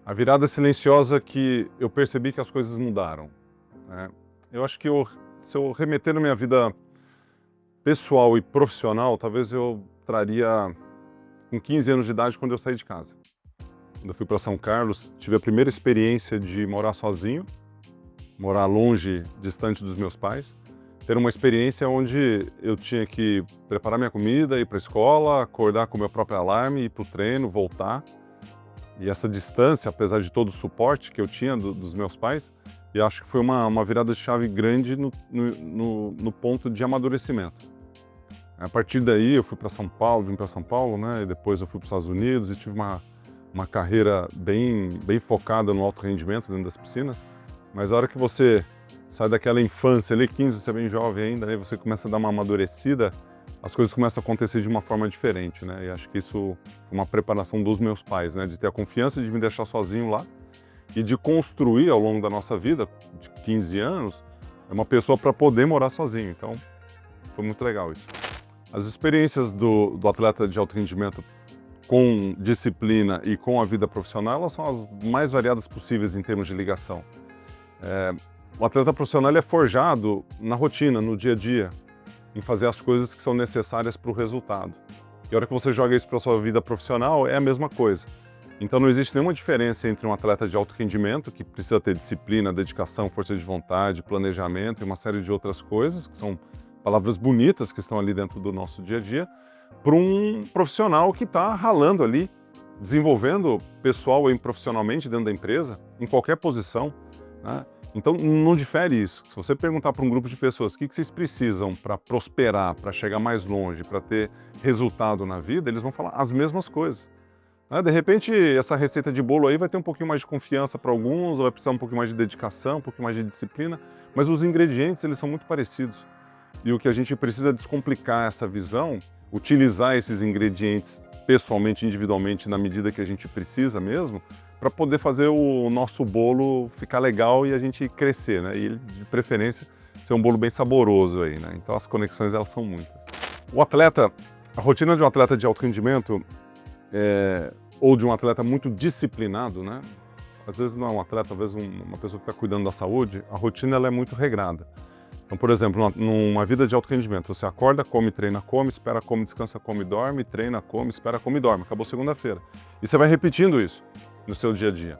A virada silenciosa que eu percebi que as coisas mudaram, né? Eu acho que se eu remeter na minha vida pessoal e profissional, talvez eu traria com 15 anos de idade quando eu saí de casa. Quando eu fui para São Carlos, tive a primeira experiência de morar sozinho, morar longe, distante dos meus pais, ter uma experiência onde eu tinha que preparar minha comida, ir para a escola, acordar com o meu próprio alarme, ir para o treino, voltar. E essa distância, apesar de todo o suporte que eu tinha dos meus pais, eu acho que foi uma virada de chave grande no ponto de amadurecimento. A partir daí eu fui para São Paulo, vim para São Paulo, né? E depois eu fui para os Estados Unidos e tive uma carreira bem focada no alto rendimento dentro das piscinas. Mas a hora que você sai daquela infância ali, 15, você é bem jovem ainda, aí você começa a dar uma amadurecida, as coisas começam a acontecer de uma forma diferente, né? E acho que isso foi uma preparação dos meus pais, né? De ter a confiança de me deixar sozinho lá e de construir ao longo da nossa vida, de 15 anos, uma pessoa para poder morar sozinho. Então, foi muito legal isso. As experiências do atleta de alto rendimento com disciplina e com a vida profissional, elas são as mais variadas possíveis em termos de ligação. O atleta profissional ele é forjado na rotina, no dia a dia, em fazer as coisas que são necessárias para o resultado. E a hora que você joga isso para a sua vida profissional, é a mesma coisa. Então não existe nenhuma diferença entre um atleta de alto rendimento, que precisa ter disciplina, dedicação, força de vontade, planejamento e uma série de outras coisas, que são palavras bonitas que estão ali dentro do nosso dia a dia, para um profissional que está ralando ali, desenvolvendo pessoal ou profissionalmente dentro da empresa, em qualquer posição, né? Então não difere isso. Se você perguntar para um grupo de pessoas o que vocês precisam para prosperar, para chegar mais longe, para ter resultado na vida, eles vão falar as mesmas coisas. De repente, essa receita de bolo aí vai ter um pouquinho mais de confiança para alguns, ou vai precisar um pouquinho mais de dedicação, um pouquinho mais de disciplina, mas os ingredientes eles são muito parecidos. E o que a gente precisa é descomplicar essa visão, utilizar esses ingredientes pessoalmente, individualmente, na medida que a gente precisa mesmo, para poder fazer o nosso bolo ficar legal e a gente crescer, né? E de preferência ser um bolo bem saboroso aí, né? Então as conexões elas são muitas. A rotina de um atleta de alto rendimento ou de um atleta muito disciplinado, né? Às vezes não é um atleta, talvez uma pessoa que está cuidando da saúde, a rotina ela é muito regrada. Então, por exemplo, numa vida de alto rendimento, você acorda, come, treina, come, espera, come, descansa, come, dorme, treina, come, espera, come, dorme. Acabou segunda-feira. E você vai repetindo isso no seu dia a dia.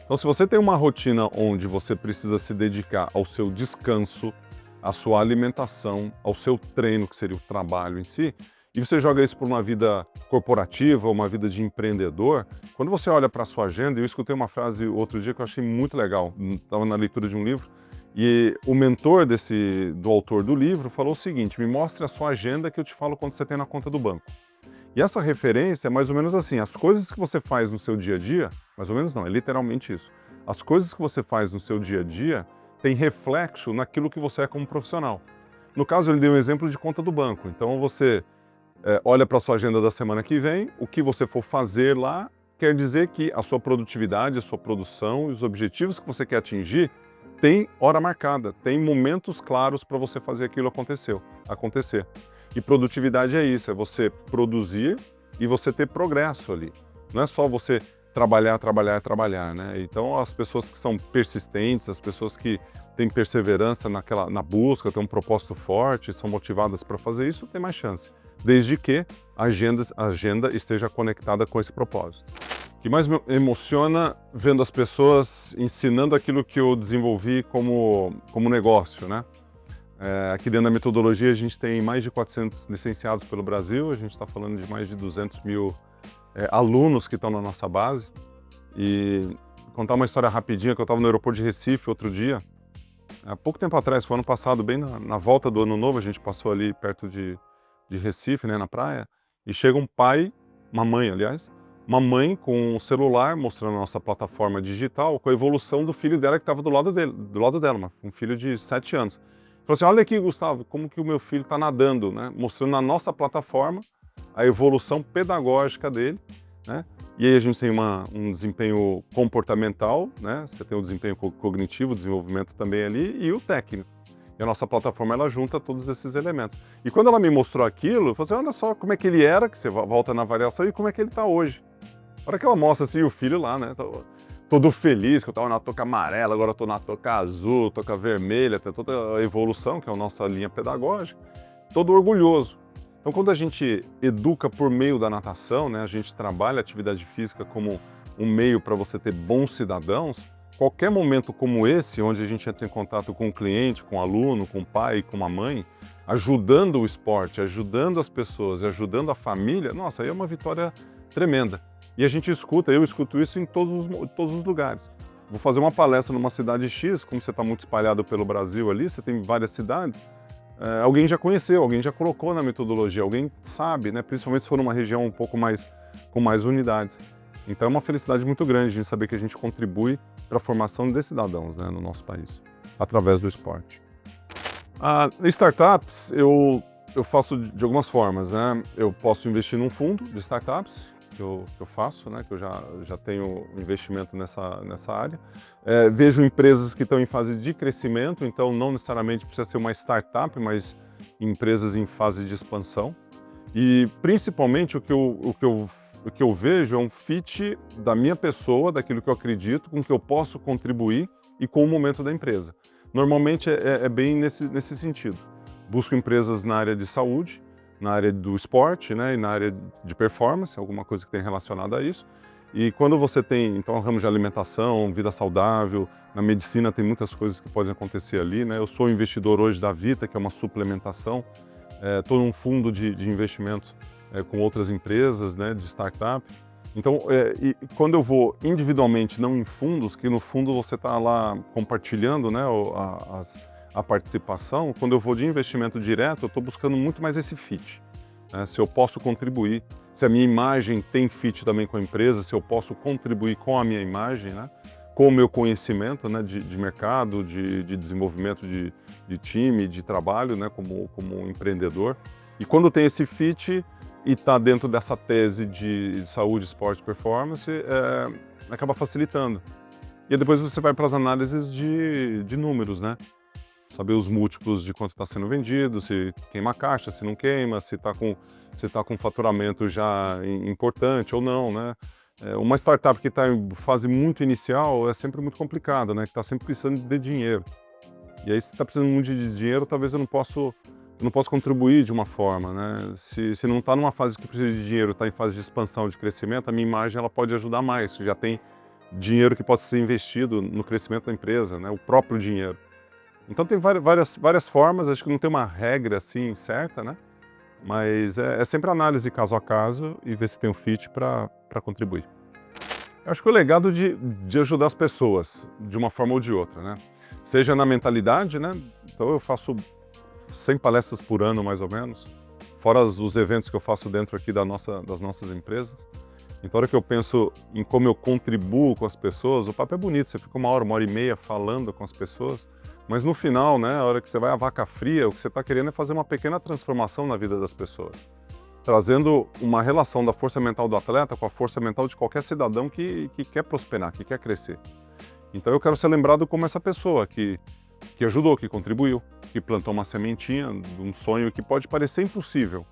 Então, se você tem uma rotina onde você precisa se dedicar ao seu descanso, à sua alimentação, ao seu treino, que seria o trabalho em si, e você joga isso por uma vida corporativa, uma vida de empreendedor, quando você olha para a sua agenda, eu escutei uma frase outro dia que eu achei muito legal, estava na leitura de um livro, e o mentor do autor do livro falou o seguinte: me mostre a sua agenda que eu te falo quanto você tem na conta do banco. E essa referência é mais ou menos assim, as coisas que você faz no seu dia a dia, mais ou menos não, é literalmente isso. As coisas que você faz no seu dia a dia têm reflexo naquilo que você é como profissional. No caso, ele deu um exemplo de conta do banco. Então você olha para a sua agenda da semana que vem, o que você for fazer lá quer dizer que a sua produtividade, a sua produção e os objetivos que você quer atingir tem hora marcada, tem momentos claros para você fazer aquilo acontecer. E produtividade é isso, é você produzir e você ter progresso ali. Não é só você trabalhar, né? Então as pessoas que são persistentes, as pessoas que têm perseverança na busca, têm um propósito forte, são motivadas para fazer isso, têm mais chance. Desde que a agenda esteja conectada com esse propósito. O que mais me emociona vendo as pessoas ensinando aquilo que eu desenvolvi como negócio, né? Aqui dentro da metodologia a gente tem mais de 400 licenciados pelo Brasil, a gente está falando de mais de 200 mil alunos que estão na nossa base. E contar uma história rapidinha, que eu estava no aeroporto de Recife outro dia, há pouco tempo atrás, foi ano passado, bem na volta do ano novo, a gente passou ali perto de Recife, né, na praia, e chega um pai, uma mãe aliás, uma mãe com um celular mostrando a nossa plataforma digital com a evolução do filho dela que estava do lado dela, um filho de 7 anos. Falou assim: olha aqui, Gustavo, como que o meu filho está nadando, né? Mostrando na nossa plataforma a evolução pedagógica dele, né? E aí a gente tem um desempenho comportamental, né? Você tem o desempenho cognitivo, o desenvolvimento também ali, e o técnico. E a nossa plataforma, ela junta todos esses elementos. E quando ela me mostrou aquilo, eu falei assim: olha só como é que ele era, que você volta na avaliação, e como é que ele está hoje. A hora que ela mostra assim, o filho lá, né? todo feliz que eu estava na touca amarela, agora eu estou na touca azul, touca vermelha, tem toda a evolução, que é a nossa linha pedagógica, todo orgulhoso. Então, quando a gente educa por meio da natação, né, a gente trabalha a atividade física como um meio para você ter bons cidadãos, qualquer momento como esse, onde a gente entra em contato com o cliente, com o aluno, com o pai, com a mãe, ajudando o esporte, ajudando as pessoas e ajudando a família, nossa, aí é uma vitória tremenda. E a gente escuta, eu escuto isso em todos os lugares. Vou fazer uma palestra numa cidade X, como você está muito espalhado pelo Brasil ali, você tem várias cidades, alguém já conheceu, alguém já colocou na metodologia, alguém sabe, né? Principalmente se for numa região um pouco mais, com mais unidades. Então é uma felicidade muito grande de saber que a gente contribui para a formação de cidadãos, né, no nosso país, através do esporte. Startups, eu faço de algumas formas, né? Eu posso investir num fundo de startups, que eu faço, né? Que eu já tenho investimento nessa área. Vejo empresas que estão em fase de crescimento, então não necessariamente precisa ser uma startup, mas empresas em fase de expansão. E principalmente o que eu vejo é um fit da minha pessoa, daquilo que eu acredito, com o que eu posso contribuir e com o momento da empresa. Normalmente é bem nesse sentido. Busco empresas na área de saúde, na área do esporte, né, e na área de performance, alguma coisa que tenha relacionado a isso. E quando você tem, então, ramo de alimentação, vida saudável, na medicina tem muitas coisas que podem acontecer ali, né? Eu sou investidor hoje da Vita, que é uma suplementação. Estou num fundo de investimentos com outras empresas, né, de startup. Então, e quando eu vou individualmente, não em fundos, que no fundo você está lá compartilhando, né, a participação, quando eu vou de investimento direto, eu estou buscando muito mais esse fit. Né, se eu posso contribuir, se a minha imagem tem fit também com a empresa, se eu posso contribuir com a minha imagem, né, com o meu conhecimento, né, de mercado, de desenvolvimento de time, de trabalho, né, como empreendedor. E quando tem esse fit e está dentro dessa tese de saúde, esporte, performance, acaba facilitando. E aí depois você vai para as análises de números, né? Saber os múltiplos de quanto está sendo vendido, se queima a caixa, se não queima, se está com faturamento já importante ou não, né? Uma startup que está em fase muito inicial é sempre muito complicado, né? Que está sempre precisando de dinheiro. E aí, se está precisando muito de dinheiro, talvez eu não posso contribuir de uma forma, né? Se não está numa fase que precisa de dinheiro, está em fase de expansão, de crescimento, a minha imagem ela pode ajudar mais. Já tem dinheiro que possa ser investido no crescimento da empresa, né? O próprio dinheiro. Então tem várias formas, acho que não tem uma regra assim certa, né? Mas é sempre análise caso a caso e ver se tem um fit para contribuir. Eu acho que o legado de ajudar as pessoas, de uma forma ou de outra, né? Seja na mentalidade, né? Então eu faço 100 palestras por ano, mais ou menos, fora os eventos que eu faço dentro aqui das nossas empresas. Então, a hora que eu penso em como eu contribuo com as pessoas, o papo é bonito, você fica uma hora e meia falando com as pessoas, mas no final, né, a hora que você vai à vaca fria, o que você está querendo é fazer uma pequena transformação na vida das pessoas, trazendo uma relação da força mental do atleta com a força mental de qualquer cidadão que quer prosperar, que quer crescer. Então eu quero ser lembrado como essa pessoa que ajudou, que contribuiu, que plantou uma sementinha de um sonho que pode parecer impossível.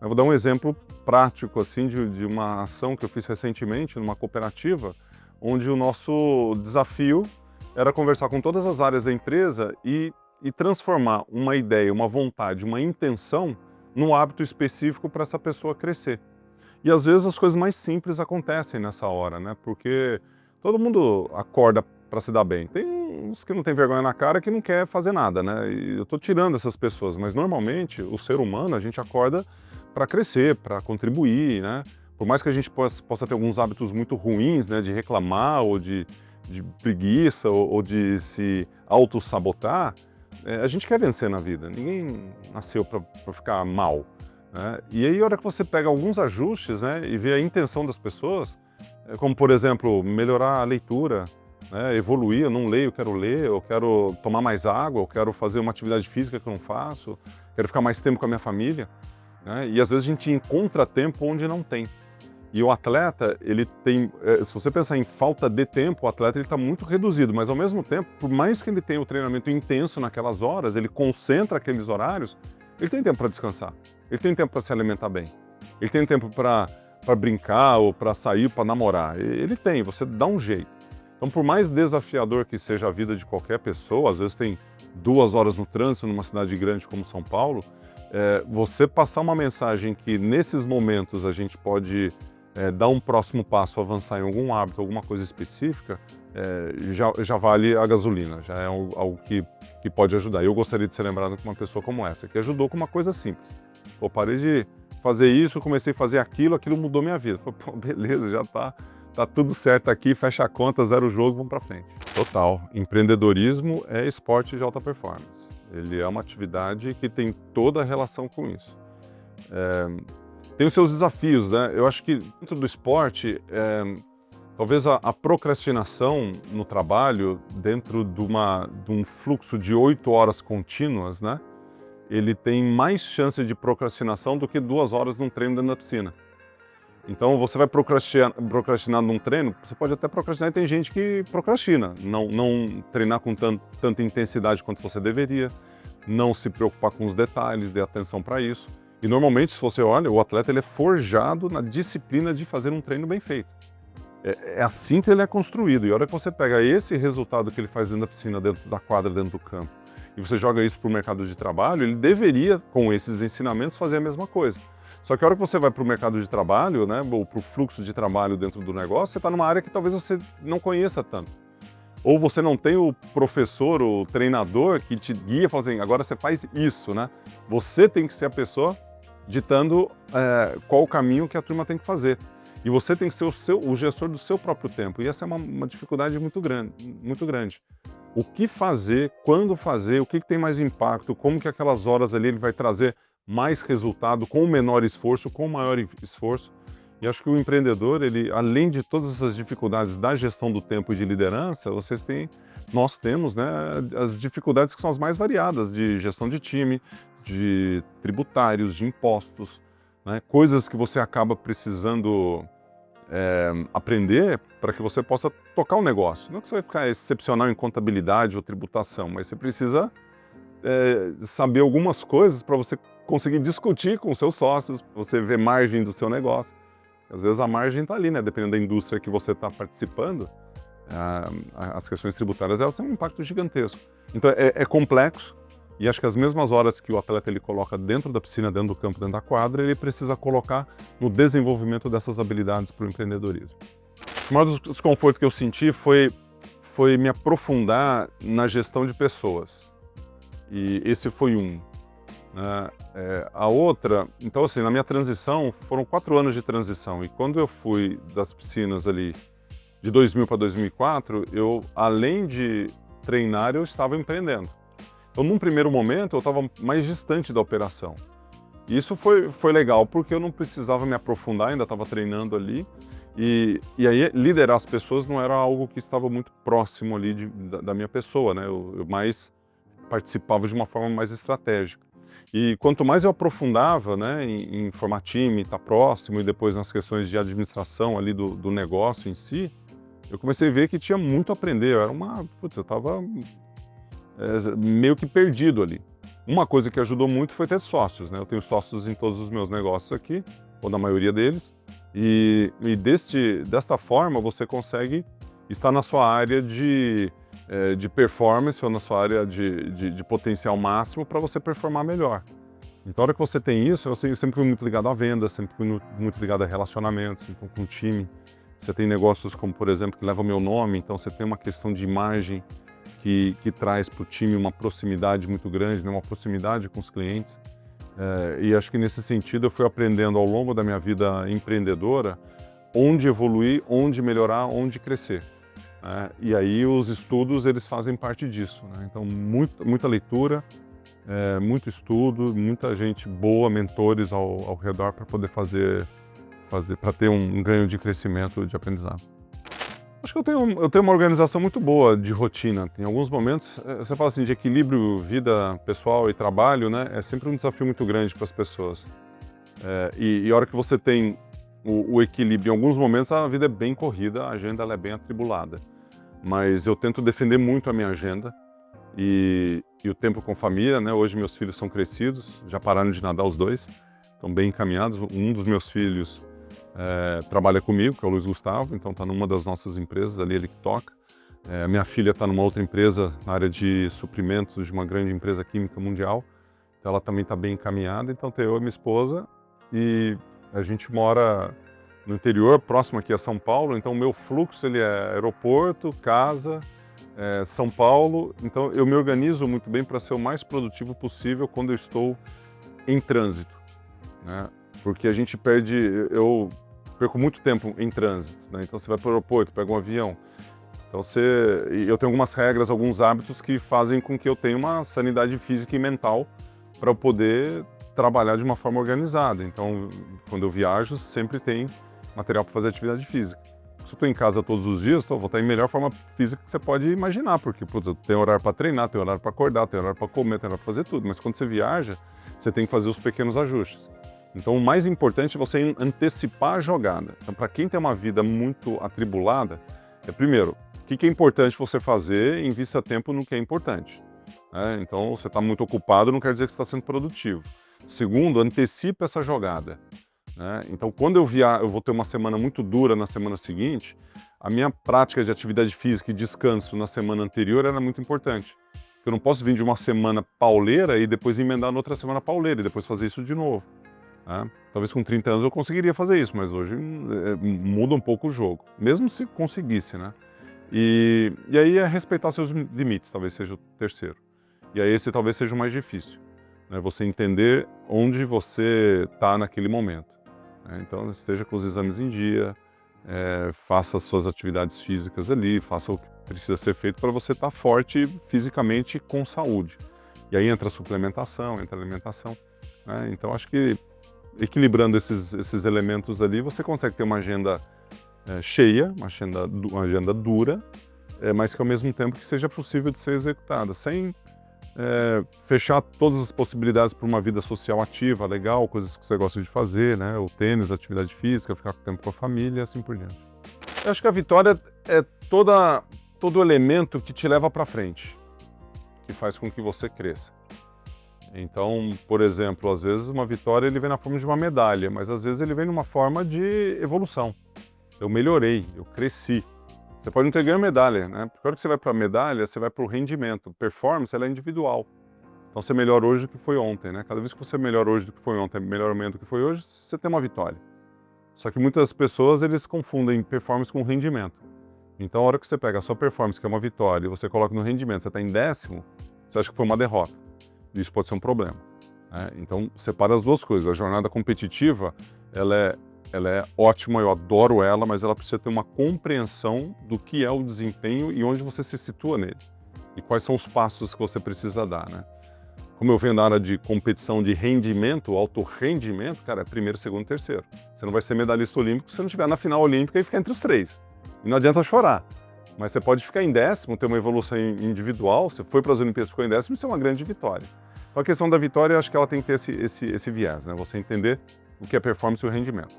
Eu vou dar um exemplo prático assim de uma ação que eu fiz recentemente numa cooperativa, onde o nosso desafio era conversar com todas as áreas da empresa e transformar uma ideia, uma vontade, uma intenção num hábito específico para essa pessoa crescer. E às vezes as coisas mais simples acontecem nessa hora, né? Porque todo mundo acorda para se dar bem. Tem uns que não tem vergonha na cara que não quer fazer nada, né? E eu estou tirando essas pessoas, mas normalmente o ser humano a gente acorda para crescer, para contribuir, né? Por mais que a gente possa ter alguns hábitos muito ruins, né? De reclamar ou de preguiça ou de se auto-sabotar, a gente quer vencer na vida. Ninguém nasceu para ficar mal, né? E aí a hora que você pega alguns ajustes, né? E vê a intenção das pessoas, como por exemplo, melhorar a leitura, né, evoluir, eu não leio, eu quero tomar mais água, eu quero fazer uma atividade física que eu não faço, quero ficar mais tempo com a minha família, né, e às vezes a gente encontra tempo onde não tem. E o atleta, ele tem, se você pensar em falta de tempo, o atleta está muito reduzido, mas ao mesmo tempo, por mais que ele tenha o treinamento intenso naquelas horas, ele concentra aqueles horários, ele tem tempo para descansar, ele tem tempo para se alimentar bem, ele tem tempo para brincar ou para sair, para namorar, ele tem, você dá um jeito. Então, por mais desafiador que seja a vida de qualquer pessoa, às vezes tem 2 horas no trânsito numa cidade grande como São Paulo, você passar uma mensagem que nesses momentos a gente pode dar um próximo passo, avançar em algum hábito, alguma coisa específica, já vale a gasolina, já é algo que pode ajudar. Eu gostaria de ser lembrado como uma pessoa como essa, que ajudou com uma coisa simples. Pô, parei de fazer isso, comecei a fazer aquilo mudou minha vida. Pô, beleza, já tá tudo certo aqui, fecha a conta, zero o jogo, vamos para frente. Total. Empreendedorismo é esporte de alta performance. Ele é uma atividade que tem toda a relação com isso. Tem os seus desafios, né? Eu acho que dentro do esporte, talvez a procrastinação no trabalho, dentro de um fluxo de 8 horas contínuas, né? Ele tem mais chance de procrastinação do que 2 horas num treino dentro da piscina. Então, você vai procrastinar num treino, você pode até procrastinar, e tem gente que procrastina, não treinar com tanta intensidade quanto você deveria, não se preocupar com os detalhes, dê atenção para isso. E normalmente, se você olha, o atleta ele é forjado na disciplina de fazer um treino bem feito. É assim que ele é construído. E a hora que você pega esse resultado que ele faz dentro da piscina, dentro da quadra, dentro do campo, e você joga isso para o mercado de trabalho, ele deveria, com esses ensinamentos, fazer a mesma coisa. Só que a hora que você vai para o mercado de trabalho, né, ou para o fluxo de trabalho dentro do negócio, você está numa área que talvez você não conheça tanto. Ou você não tem o professor, o treinador que te guia fazendo, agora você faz isso, né? Você tem que ser a pessoa ditando qual o caminho que a turma tem que fazer. E você tem que ser o gestor do seu próprio tempo. E essa é uma dificuldade muito grande. O que fazer, quando fazer, o que tem mais impacto, como que aquelas horas ali ele vai trazer mais resultado com o menor esforço, com o maior esforço. E acho que o empreendedor, ele, além de todas essas dificuldades da gestão do tempo e de liderança, nós temos, né, as dificuldades que são as mais variadas, de gestão de time, de tributários, de impostos, né, coisas que você acaba precisando aprender para que você possa tocar o negócio. Não que você vai ficar excepcional em contabilidade ou tributação, mas você precisa saber algumas coisas para você conseguir discutir com os seus sócios, você ver margem do seu negócio. Às vezes a margem está ali, né? Dependendo da indústria que você está participando, as questões tributárias elas têm um impacto gigantesco. Então é complexo e acho que as mesmas horas que o atleta ele coloca dentro da piscina, dentro do campo, dentro da quadra, ele precisa colocar no desenvolvimento dessas habilidades para o empreendedorismo. O maior desconforto que eu senti foi me aprofundar na gestão de pessoas. E esse foi um. Né? A outra, então assim, na minha transição, foram 4 anos de transição. E quando eu fui das piscinas ali de 2000 para 2004, eu, além de treinar, eu estava empreendendo. Então, num primeiro momento, eu estava mais distante da operação. E isso foi legal, porque eu não precisava me aprofundar, ainda estava treinando ali. E aí, liderar as pessoas não era algo que estava muito próximo ali da minha pessoa, né? Eu mais participava de uma forma mais estratégica. E quanto mais eu aprofundava, né, em formar time, estar próximo e depois nas questões de administração ali do negócio em si, eu comecei a ver que tinha muito a aprender. Eu estava meio que perdido ali. Uma coisa que ajudou muito foi ter sócios, né? Eu tenho sócios em todos os meus negócios aqui, ou na maioria deles, e desta forma você consegue estar na sua área de performance ou na sua área de potencial máximo para você performar melhor. Então, a hora que você tem isso, eu sempre fui muito ligado à venda, sempre fui muito ligado a relacionamentos, então com o time. Você tem negócios como, por exemplo, que levam o meu nome, então você tem uma questão de imagem que traz para o time uma proximidade muito grande, né? Uma proximidade com os clientes. E acho que nesse sentido eu fui aprendendo ao longo da minha vida empreendedora onde evoluir, onde melhorar, onde crescer. E aí os estudos eles fazem parte disso, né? Então muita leitura, muito estudo, muita gente boa, mentores ao redor para poder para ter um ganho de crescimento, de aprendizado. Acho que eu tenho uma organização muito boa de rotina. Tem alguns momentos, você fala assim, de equilíbrio, vida pessoal e trabalho, né? É sempre um desafio muito grande para as pessoas. E a hora que você tem o equilíbrio, em alguns momentos a vida é bem corrida, a agenda ela é bem atribulada. Mas eu tento defender muito a minha agenda e o tempo com família, né? Hoje meus filhos são crescidos, já pararam de nadar os dois, estão bem encaminhados. Um dos meus filhos trabalha comigo, que é o Luiz Gustavo, então está numa das nossas empresas ali, ele que toca. Minha filha está numa outra empresa na área de suprimentos de uma grande empresa química mundial. Então ela também está bem encaminhada. Então tem eu e minha esposa e a gente mora no interior, próximo aqui a São Paulo. Então o meu fluxo ele é aeroporto, casa, São Paulo. Então eu me organizo muito bem para ser o mais produtivo possível quando eu estou em trânsito, né? Porque a gente eu perco muito tempo em trânsito, né? Então você vai para o aeroporto, pega um avião. Então eu tenho algumas regras, alguns hábitos que fazem com que eu tenha uma sanidade física e mental para eu poder trabalhar de uma forma organizada. Então, quando eu viajo, sempre tem material para fazer atividade física. Se eu estou em casa todos os dias, vou estar em melhor forma física que você pode imaginar, porque putz, eu tenho horário para treinar, tenho horário para acordar, tenho horário para comer, tenho horário para fazer tudo. Mas quando você viaja, você tem que fazer os pequenos ajustes. Então, o mais importante é você antecipar a jogada. Então, para quem tem uma vida muito atribulada, primeiro, o que é importante você fazer? Invista tempo no que é importante, né? Então, você está muito ocupado, não quer dizer que você está sendo produtivo. Segundo, antecipe essa jogada, né? Então, quando eu vou ter uma semana muito dura na semana seguinte, a minha prática de atividade física e descanso na semana anterior era muito importante. Eu não posso vir de uma semana pauleira e depois emendar na outra semana pauleira e depois fazer isso de novo, né? Talvez com 30 anos eu conseguiria fazer isso, mas hoje muda um pouco o jogo, mesmo se conseguisse, né? E aí é respeitar seus limites, talvez seja o terceiro. E aí esse talvez seja o mais difícil, né? Você entender onde você está naquele momento, né? Então esteja com os exames em dia, faça as suas atividades físicas ali, faça o que precisa ser feito para você estar forte fisicamente com saúde. E aí entra a suplementação, entra a alimentação, né? Então acho que equilibrando esses elementos ali, você consegue ter uma agenda cheia, uma agenda dura, mas que ao mesmo tempo que seja possível de ser executada, sem fechar todas as possibilidades para uma vida social ativa, legal, coisas que você gosta de fazer, né? O tênis, atividade física, ficar com tempo com a família e assim por diante. Eu acho que a vitória é todo elemento que te leva para frente, que faz com que você cresça. Então, por exemplo, às vezes uma vitória ele vem na forma de uma medalha, mas às vezes ele vem numa forma de evolução. Eu melhorei, eu cresci. Você pode não ter ganho medalha, né? Porque a hora que você vai para a medalha, você vai para o rendimento. Performance, ela é individual. Então você melhora hoje do que foi ontem, né? Cada vez que você melhora hoje do que foi ontem, melhor amanhã do que foi hoje, você tem uma vitória. Só que muitas pessoas, eles confundem performance com rendimento. Então a hora que você pega a sua performance, que é uma vitória, e você coloca no rendimento, você está em 10º, você acha que foi uma derrota. Isso pode ser um problema, né? Então separa as duas coisas. A jornada competitiva, ela é ótima, eu adoro ela, mas ela precisa ter uma compreensão do que é o desempenho e onde você se situa nele. E quais são os passos que você precisa dar, né? Como eu venho da área de competição de rendimento, alto rendimento, cara, é primeiro, segundo, terceiro. Você não vai ser medalhista olímpico se não estiver na final olímpica e ficar entre os 3. E não adianta chorar. Mas você pode ficar em 10º, ter uma evolução individual, você foi para as Olimpíadas e ficou em 10º, isso é uma grande vitória. Então a questão da vitória, eu acho que ela tem que ter esse viés, né? Você entender o que é performance e o rendimento.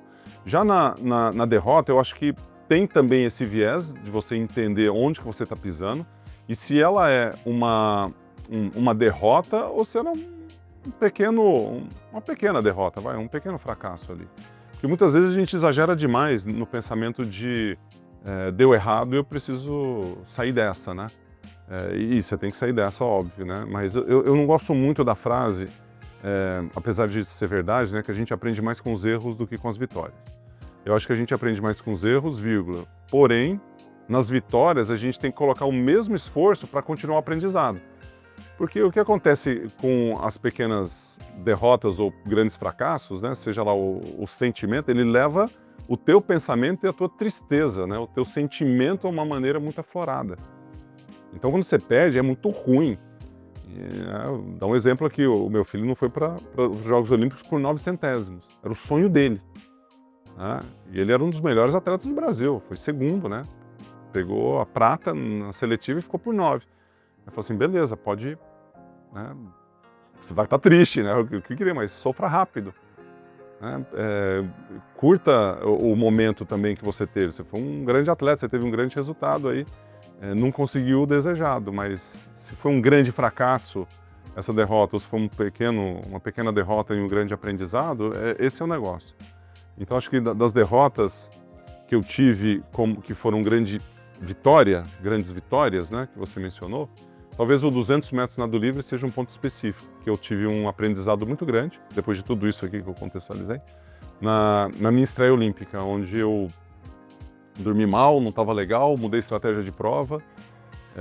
Já na derrota, eu acho que tem também esse viés de você entender onde que você está pisando e se ela é uma derrota ou se ela é uma pequena derrota, um pequeno fracasso ali. Porque muitas vezes a gente exagera demais no pensamento de deu errado e eu preciso sair dessa, né? E você tem que sair dessa, óbvio, né? Mas eu não gosto muito da frase, apesar de ser verdade, né, que a gente aprende mais com os erros do que com as vitórias. Eu acho que a gente aprende mais com os erros, vírgula. Porém, nas vitórias, a gente tem que colocar o mesmo esforço para continuar o aprendizado. Porque o que acontece com as pequenas derrotas ou grandes fracassos, né, seja lá o sentimento, ele leva o teu pensamento e a tua tristeza, né, o teu sentimento a uma maneira muito aflorada. Então, quando você perde, é muito ruim. Dá um exemplo aqui, o meu filho não foi para os Jogos Olímpicos por 9 centésimos. Era o sonho dele, né? E ele era um dos melhores atletas do Brasil, foi segundo, né? Pegou a prata na seletiva e ficou por 9. Eu falei assim, beleza, pode ir, né? Você vai estar triste, né? O que eu queria, mas sofra rápido, né? Curta o momento também que você teve. Você foi um grande atleta, você teve um grande resultado aí. Não conseguiu o desejado, mas se foi um grande fracasso essa derrota, ou se foi uma pequena derrota e um grande aprendizado, esse é o negócio. Então acho que das derrotas que eu tive, que foram vitória, grandes vitórias, né, que você mencionou, talvez o 200 metros nado livre seja um ponto específico, que eu tive um aprendizado muito grande, depois de tudo isso aqui que eu contextualizei, na minha estreia olímpica, onde eu dormi mal, não estava legal, mudei estratégia de prova,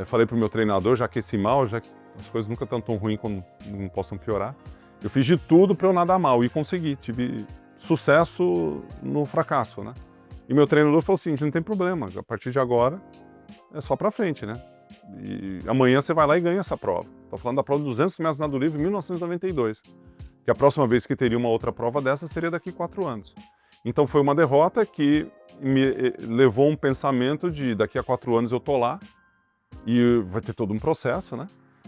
falei para o meu treinador, já aqueci mal, já que as coisas nunca estão tão ruins quando não possam piorar. Eu fiz de tudo para eu nadar mal e consegui, tive sucesso no fracasso, né? E meu treinador falou assim, não tem problema, a partir de agora é só para frente, né? E amanhã você vai lá e ganha essa prova. Estou falando da prova de 200 metros nado livre em 1992, que a próxima vez que teria uma outra prova dessa seria daqui 4 anos. Então foi uma derrota que me levou a um pensamento de daqui a 4 anos eu tô lá e vai ter todo um processo, né?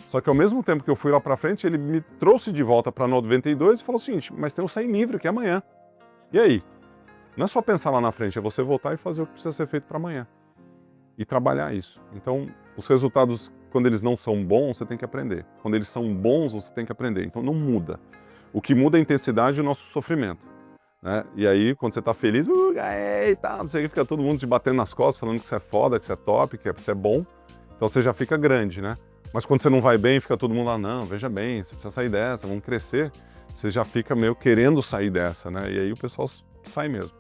Só que ao mesmo tempo que eu fui lá para frente, ele me trouxe de volta para 92 e falou o seguinte, mas tem o 100 livre que é amanhã. E aí? Não é só pensar lá na frente, é você voltar e fazer o que precisa ser feito para amanhã. E trabalhar isso. Então, os resultados, quando eles não são bons, você tem que aprender. Quando eles são bons, você tem que aprender. Então, não muda. O que muda é a intensidade e o nosso sofrimento. Né? E aí, quando você está feliz, eita, não sei o que, fica todo mundo te batendo nas costas, falando que você é foda, que você é top, que você é bom. Então, você já fica grande, né? Mas quando você não vai bem, fica todo mundo lá, não, veja bem, você precisa sair dessa, vamos crescer. Você já fica meio querendo sair dessa, né? E aí o pessoal sai mesmo.